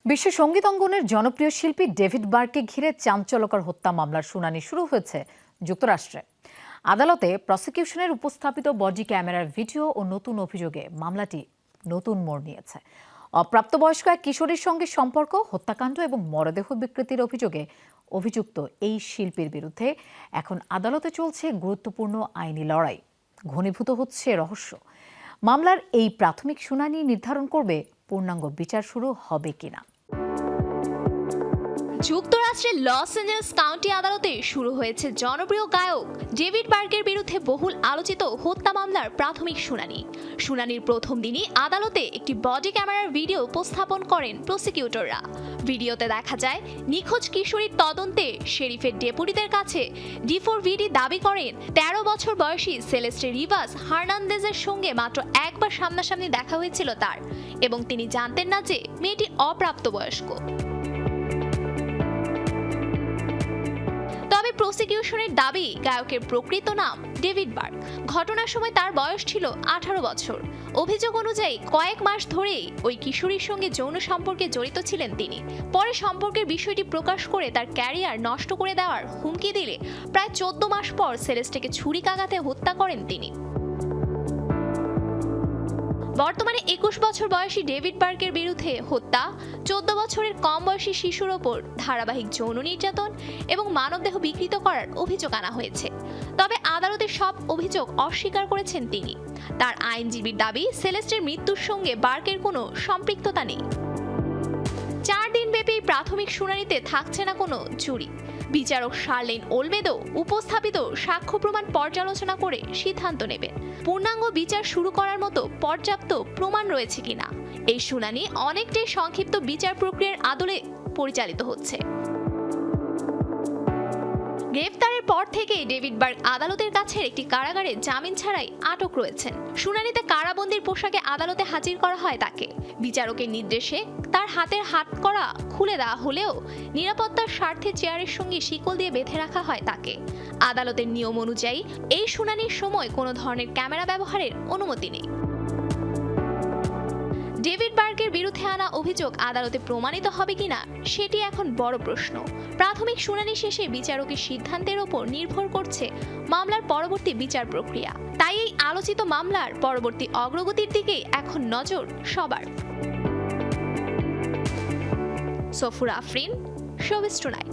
বিশ্ব সঙ্গীত অঙ্গনের জনপ্রিয় শিল্পী ডেভিড বার্ককে ঘিরে চাঞ্চল্যকর হত্যা মামলার শুনানি শুরু হয়েছে যুক্তরাষ্ট্রে। আদালতে প্রসিকিউশনের উপস্থাপিত বডি ক্যামেরার ভিডিও ও নতুন অভিযোগে মামলাটি নতুন মোড় নিয়েছে। অপ্রাপ্তবয়স্ক এক কিশোরীর সঙ্গে সম্পর্ক, হত্যাকাণ্ড এবং মরদেহ বিকৃতির অভিযোগে অভিযুক্ত এই শিল্পীর বিরুদ্ধে এখন আদালতে চলছে গুরুত্বপূর্ণ আইনি লড়াই। ঘনীভূত হচ্ছে রহস্য। মামলার এই প্রাথমিক শুনানি নির্ধারণ করবে পূর্ণাঙ্গ বিচার শুরু হবে কিনা। যুক্তরাষ্ট্রের লস অ্যাঞ্জেলস কাউন্টি আদালতে শুরু হয়েছে জনপ্রিয় গায়ক ডেভিড বার্কের বিরুদ্ধে বহুল আলোচিত হত্যা মামলার প্রাথমিক শুনানি। শুনানির প্রথম দিনই আদালতে একটি বডি ক্যামেরার ভিডিও উপস্থাপন করেন প্রসিকিউটররা। ভিডিওতে দেখা যায় নিখোঁজ কিশোরীর তদন্তে শেরিফের ডেপুটিদের কাছে ডিফোরভিডি দাবি করেন 13 বছর বয়সী সেলেস্টে রিভাস হার্নান্দেজের সঙ্গে মাত্র একবার সামনাসামনি দেখা হয়েছিল তার, এবং তিনি জানতেন না যে মেয়েটি অপ্রাপ্তবয়স্ক। তবে প্রসিকিউশনের দাবি, গায়কের প্রকৃত নাম ডেভিড বার্ক। ঘটনার সময় তার বয়স ছিল 18 বছর। অভিযোগ অনুযায়ী কয়েক মাস ধরেই ওই কিশোরীর সঙ্গে যৌন সম্পর্কে জড়িত ছিলেন তিনি। পরে সম্পর্কের বিষয়টি প্রকাশ করে তার ক্যারিয়ার নষ্ট করে দেওয়ার হুমকি দিলে প্রায় 14 মাস পর সেলেস্টেকে ছুরিকাঘাতে হত্যা করেন তিনি। বর্তমানে 21 বছর বয়সী ডেভিড বার্কের বিরুদ্ধে হত্যা, 14 বছরের কম বয়সী শিশুর ওপর ধারাবাহিক যৌন নির্যাতন এবং মানবদেহ বিকৃত করার অভিযোগ আনা হয়েছে। তবে আদালতে সব অভিযোগ অস্বীকার করেছেন তিনি। তার আইনজীবীর দাবি, সেলেস্টের মৃত্যুর সঙ্গে বার্কের কোনো সম্পৃক্ততা নেই। 4 দিনব্যাপী প্রাথমিক শুনানিতে থাকছে না কোনো জুরি। বিচারক শার্লেন ওলমেদো উপস্থাপিত সাক্ষ্য প্রমাণ পর্যালোচনা করে সিদ্ধান্ত নেবেন পূর্ণাঙ্গ বিচার শুরু করার মতো পর্যাপ্ত প্রমাণ রয়েছে কিনা। এই শুনানি অনেকটাই সংক্ষিপ্ত বিচার প্রক্রিয়ার আদলে পরিচালিত হচ্ছে। গ্রেফতারের পর থেকে ডেভিড বার্ক আদালতের কাছের একটি কারাগারে জামিন ছাড়াই আটক রয়েছেন। শুনানিতে কারাবন্দির পোশাকে আদালতে হাজির করা হয় তাকে। বিচারকের নির্দেশে তার হাতের হাতকড়া খুলে দেওয়া হলেও নিরাপত্তার স্বার্থে চেয়ারের সঙ্গে শিকল দিয়ে বেঁধে রাখা হয় তাকে। আদালতের নিয়ম অনুযায়ী এই শুনানির সময় কোনো ধরনের ক্যামেরা ব্যবহারের অনুমতি নেই। ডেভিড বার্কের বিরুদ্ধে আনা অভিযোগ আদালতে প্রমাণিত হবে কিনা সেটি এখন বড় প্রশ্ন। প্রাথমিক শুনানি শেষে বিচারকের সিদ্ধান্তের ওপর নির্ভর করছে মামলার পরবর্তী বিচার প্রক্রিয়া। তাই এই আলোচিত মামলার পরবর্তী অগ্রগতির দিকে এখন নজর সবার। Safura Afrin, showbiz tonight.